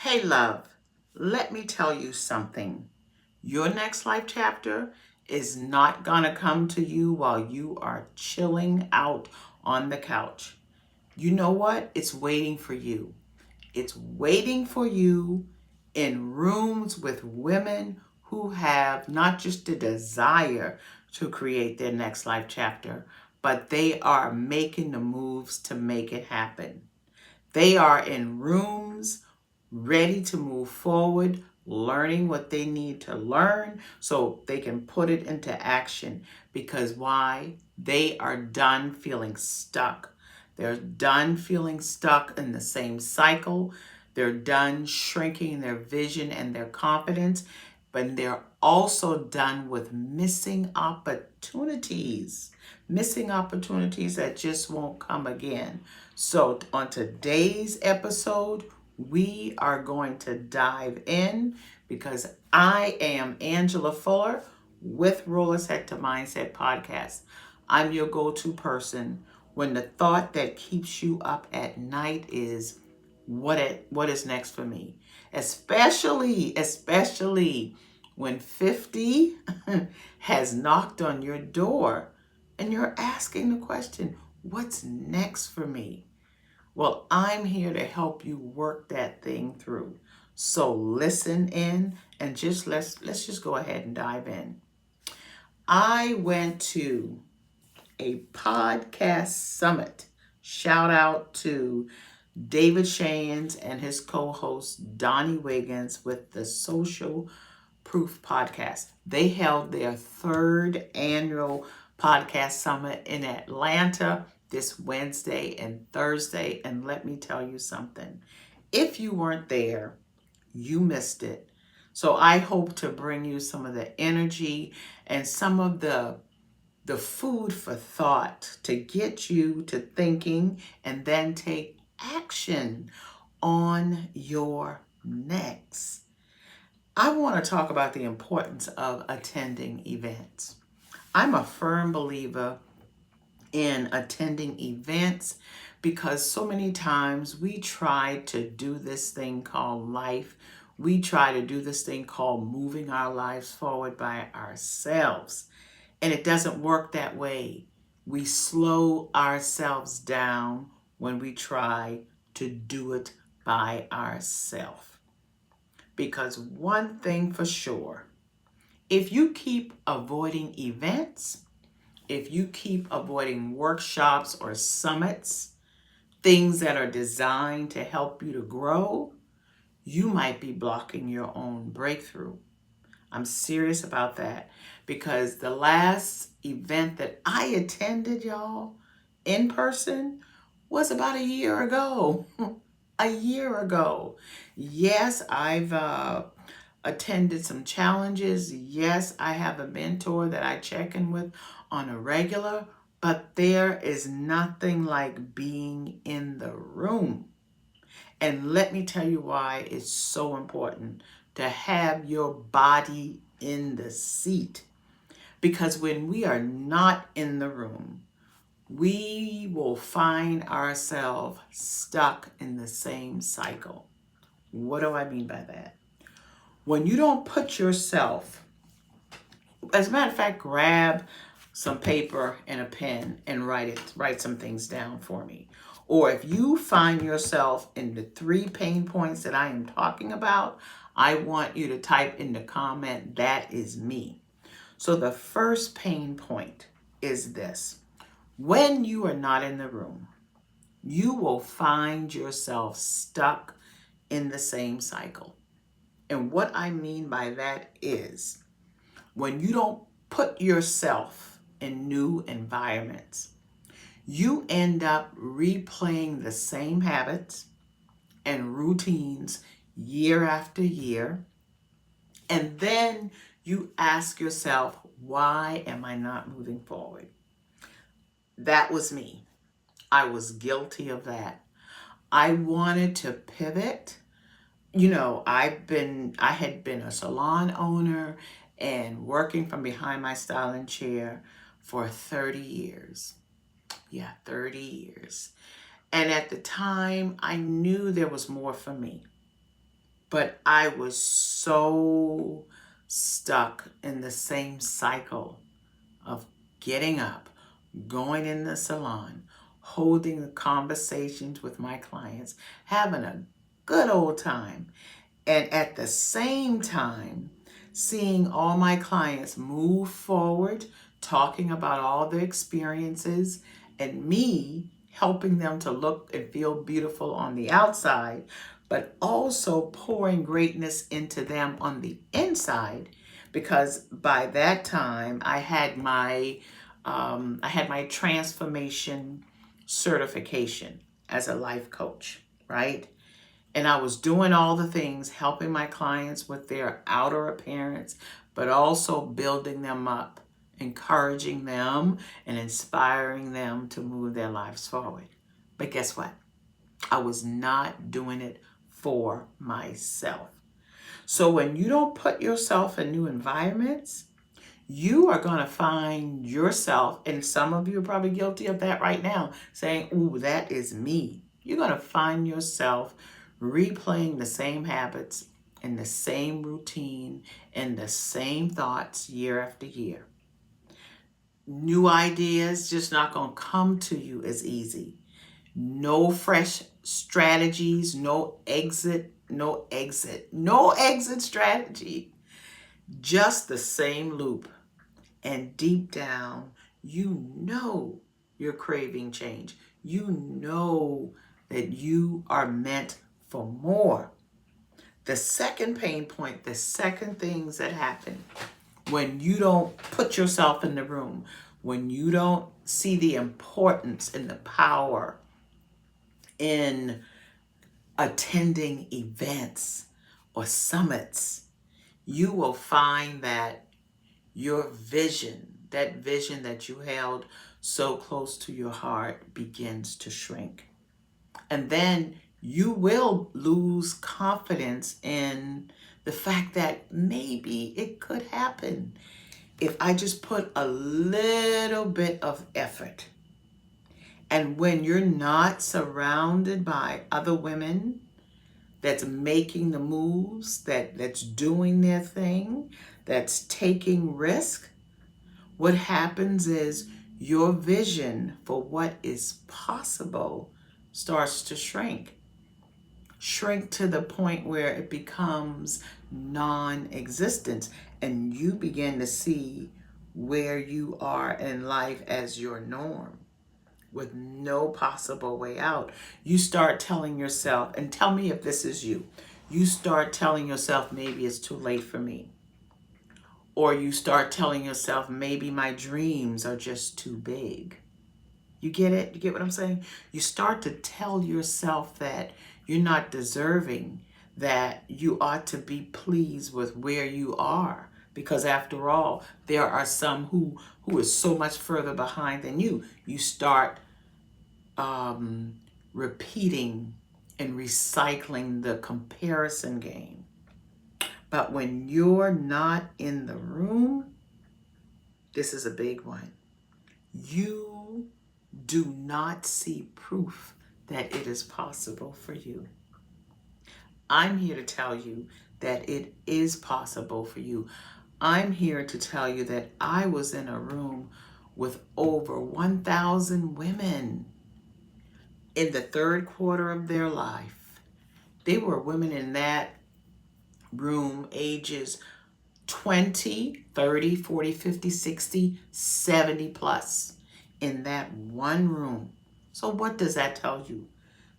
Hey, love, let me tell you something. Your next life chapter is not going to come to you while you are chilling out on the couch. You know what? It's waiting for you. It's waiting for you in rooms with women who have not just the desire to create their next life chapter, but they are making the moves to make it happen. They are in rooms ready to move forward, learning what they need to learn so they can put it into action. Because why? They are done feeling stuck. They're done feeling stuck in the same cycle. They're done shrinking their vision and their confidence, but they're also done with missing opportunities that just won't come again. So, on today's episode, we are going to dive in because I am Angela Fuller with Rollerset to Mindset podcast. I'm your go-to person when the thought that keeps you up at night is what is next for me, especially when 50 has knocked on your door and you're asking the question, what's next for me? Well, I'm here to help you work that thing through. So listen in and let's just go ahead and dive in. I went to a podcast summit. Shout out to David Shayans and his co-host Donnie Wiggins with the Social Proof podcast. They held their third annual podcast summit in Atlanta this Wednesday and Thursday. And let me tell you something. If you weren't there, you missed it. So I hope to bring you some of the energy and some of the food for thought to get you to thinking and then take action on your next. I want to talk about the importance of attending events. I'm a firm believer in attending events because so many times we try to do this thing called life. We try to do this thing called moving our lives forward by ourselves. And it doesn't work that way. We slow ourselves down when we try to do it by ourselves. Because one thing for sure, if you keep avoiding events, if you keep avoiding workshops or summits, things that are designed to help you to grow, you might be blocking your own breakthrough. I'm serious about that because the last event that I attended, y'all, in person was about a year ago. A year ago. Yes, I've attended some challenges. Yes, I have a mentor that I check in with on a regular, but there is nothing like being in the room. And let me tell you why it's so important to have your body in the seat. Because when we are not in the room, we will find ourselves stuck in the same cycle. What do I mean by that? When you don't put yourself, as a matter of fact, grab some paper and a pen and write some things down for me. Or if you find yourself in the 3 pain points that I am talking about, I want you to type in the comment, that is me. So the first pain point is this. When you are not in the room, you will find yourself stuck in the same cycle. And what I mean by that is when you don't put yourself in new environments, you end up replaying the same habits and routines year after year. And then you ask yourself, why am I not moving forward? That was me. I was guilty of that. I wanted to pivot. I had been a salon owner and working from behind my styling chair for 30 years. Yeah, 30 years. And at the time, I knew there was more for me. But I was so stuck in the same cycle of getting up, going in the salon, holding the conversations with my clients, having a good old time, and at the same time, seeing all my clients move forward, talking about all their experiences, and me helping them to look and feel beautiful on the outside, but also pouring greatness into them on the inside. Because by that time, I had my transformation certification as a life coach, right? And I was doing all the things, helping my clients with their outer appearance, but also building them up, encouraging them, and inspiring them to move their lives forward. But guess what? I was not doing it for myself. So when you don't put yourself in new environments, you are going to find yourself, and some of you are probably guilty of that right now, saying, ooh, that is me. You're going to find yourself replaying the same habits and the same routine and the same thoughts year after year. New ideas just not going to come to you as easy. No fresh strategies, no exit strategy. Just the same loop. And deep down, you know you're craving change. You know that you are meant for more. The second pain point, the second things that happen when you don't put yourself in the room, when you don't see the importance and the power in attending events or summits, you will find that your vision, that vision that you held so close to your heart, begins to shrink. And then you will lose confidence in the fact that maybe it could happen if I just put a little bit of effort. And when you're not surrounded by other women that's making the moves, that's doing their thing, that's taking risk, what happens is your vision for what is possible starts to shrink. Shrink to the point where it becomes non-existent, and you begin to see where you are in life as your norm with no possible way out. You start telling yourself, and tell me if this is you, you start telling yourself, maybe it's too late for me. Or you start telling yourself, maybe my dreams are just too big. You get it? You get what I'm saying? You start to tell yourself that you're not deserving, that you ought to be pleased with where you are. Because after all, there are some who is so much further behind than you. You start repeating and recycling the comparison game. But when you're not in the room, this is a big one. You do not see proof that it is possible for you. I'm here to tell you that it is possible for you. I'm here to tell you that I was in a room with over 1,000 women in the third quarter of their life. They were women in that room ages 20, 30, 40, 50, 60, 70 plus in that one room. So what does that tell you?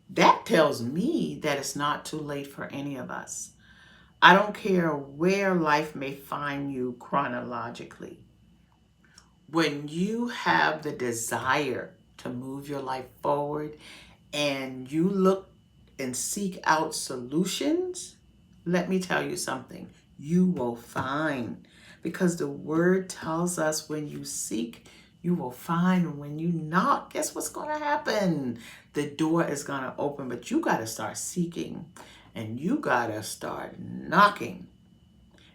That tells me that it's not too late for any of us. I don't care where life may find you chronologically. When you have the desire to move your life forward and you look and seek out solutions, let me tell you something, you will find. Because the word tells us when you seek, you will find. And when you knock, guess what's going to happen? The door is going to open, but you got to start seeking and you got to start knocking.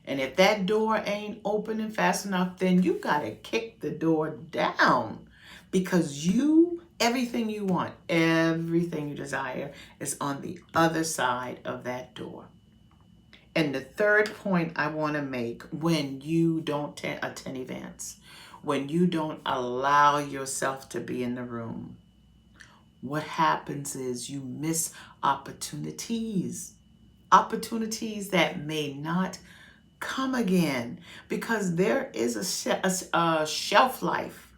And if that door ain't opening fast enough, then you got to kick the door down, because everything you want, everything you desire is on the other side of that door. And the third point I want to make, when you don't attend events, when you don't allow yourself to be in the room, what happens is you miss opportunities, opportunities that may not come again, because there is a shelf life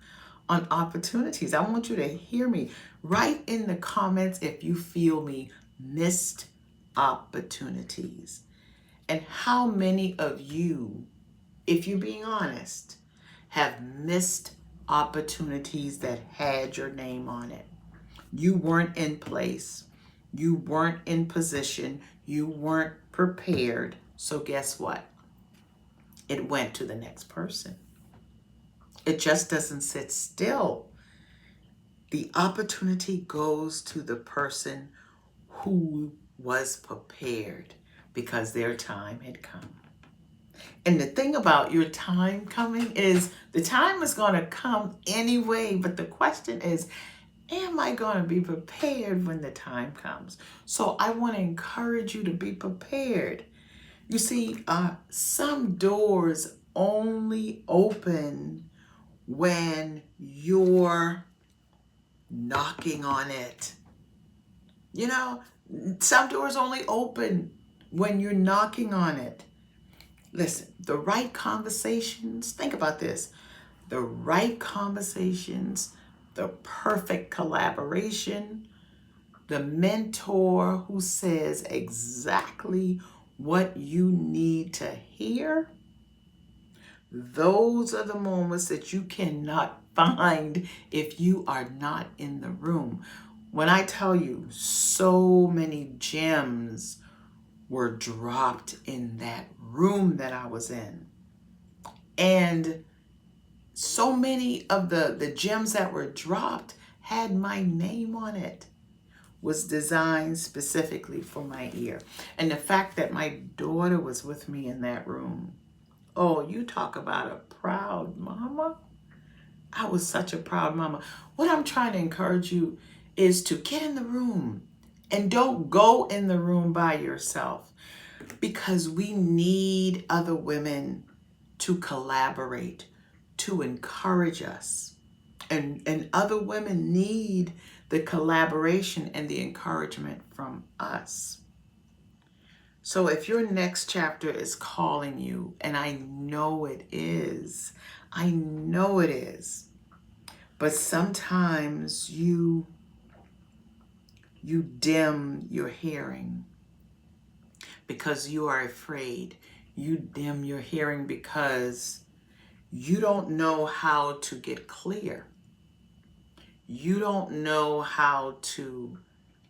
on opportunities. I want you to hear me. Write in the comments if you feel me missed opportunities. And how many of you, if you're being honest, have missed opportunities that had your name on it? You weren't in place. You weren't in position. You weren't prepared. So guess what? It went to the next person. It just doesn't sit still. The opportunity goes to the person who was prepared because their time had come. And the thing about your time coming is the time is going to come anyway, but the question is, am I going to be prepared when the time comes? So I want to encourage you to be prepared. You see, some doors only open when you're knocking on it. You know, some doors only open when you're knocking on it. Listen, the right conversations, think about this, the right conversations, the perfect collaboration, the mentor who says exactly what you need to hear. Those are the moments that you cannot find if you are not in the room. When I tell you, so many gems were dropped in that room that I was in. And so many of the gems that were dropped had my name on it, was designed specifically for my ear. And the fact that my daughter was with me in that room, oh, you talk about a proud mama. I was such a proud mama. What I'm trying to encourage you is to get in the room, and don't go in the room by yourself, because we need other women to collaborate, to encourage us. And other women need the collaboration and the encouragement from us. So if your next chapter is calling you, and I know it is, I know it is, but sometimes you dim your hearing because you are afraid. You dim your hearing because you don't know how to get clear. You don't know how to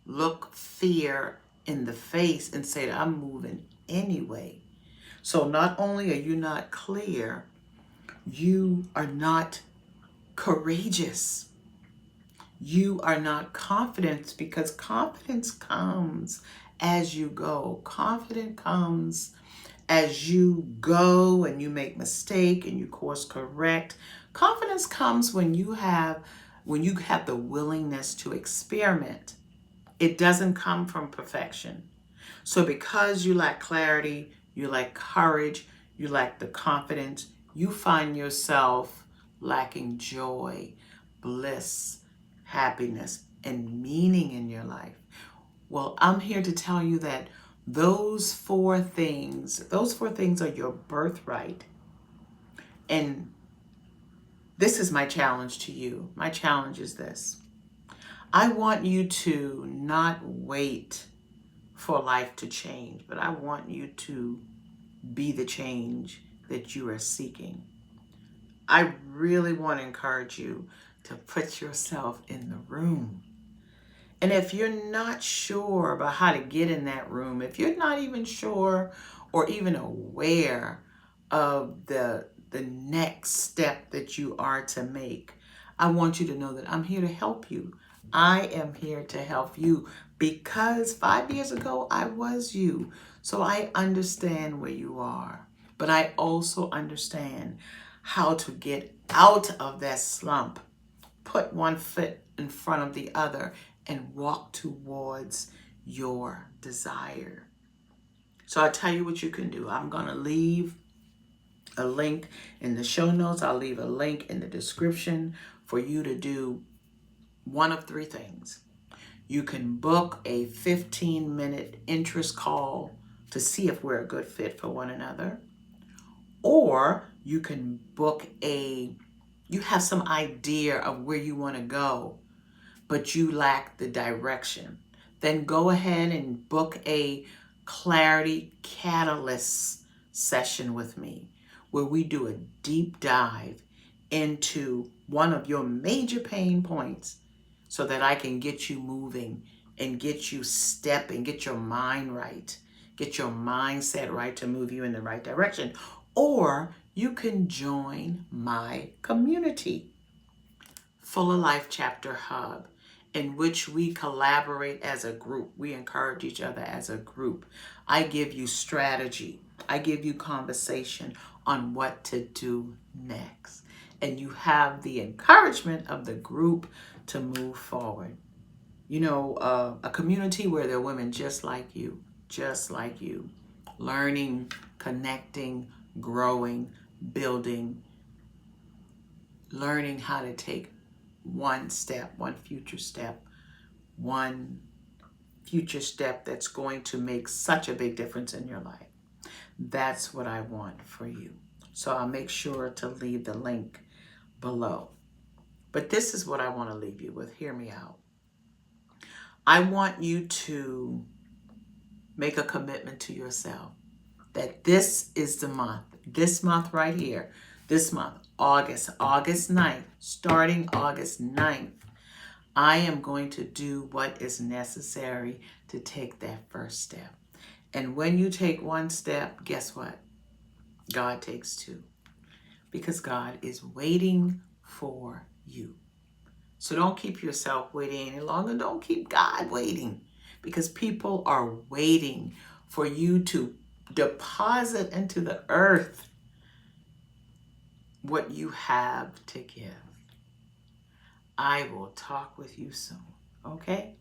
look fear in the face and say, I'm moving anyway. So not only are you not clear, you are not courageous. You are not confident, because confidence comes as you go. Confidence comes as you go and you make mistake and you course correct. Confidence comes when you have the willingness to experiment. It doesn't come from perfection. So because you lack clarity, you lack courage, you lack the confidence, you find yourself lacking joy, bliss, happiness, and meaning in your life. Well, I'm here to tell you that those four things are your birthright. And this is my challenge to you. My challenge is this. I want you to not wait for life to change, but I want you to be the change that you are seeking. I really want to encourage you to put yourself in the room. And if you're not sure about how to get in that room, if you're not even sure or even aware of the next step that you are to make, I want you to know that I'm here to help you. I am here to help you, because 5 years ago I was you. So I understand where you are, but I also understand how to get out of that slump, put one foot in front of the other, and walk towards your desire. So So I'll tell you what you can do. I'm going to leave a link in the show notes. I'll leave a link in the description for you to do one of three things. You can book a 15-minute interest call to see if we're a good fit for one another. Or you can book you have some idea of where you want to go, but you lack the direction. Then go ahead and book a clarity catalyst session with me where we do a deep dive into one of your major pain points so that I can get you moving and get you stepping, get your mind right, get your mindset right to move you in the right direction. Or you can join my community, Full of Life Chapter Hub, in which we collaborate as a group. We encourage each other as a group. I give you strategy. I give you conversation on what to do next. And you have the encouragement of the group to move forward. You know, a community where there are women just like you, learning, connecting, growing, building, learning how to take one future step that's going to make such a big difference in your life. That's what I want for you. So I'll make sure to leave the link below. But this is what I want to leave you with. Hear me out. I want you to make a commitment to yourself that this is the month, this month right here, this month, August 9th, starting August 9th, I am going to do what is necessary to take that first step. And when you take one step, guess what? God takes two. Because God is waiting for you. So don't keep yourself waiting any longer. Don't keep God waiting. Because people are waiting for you to deposit into the earth what you have to give. I will talk with you soon. Okay?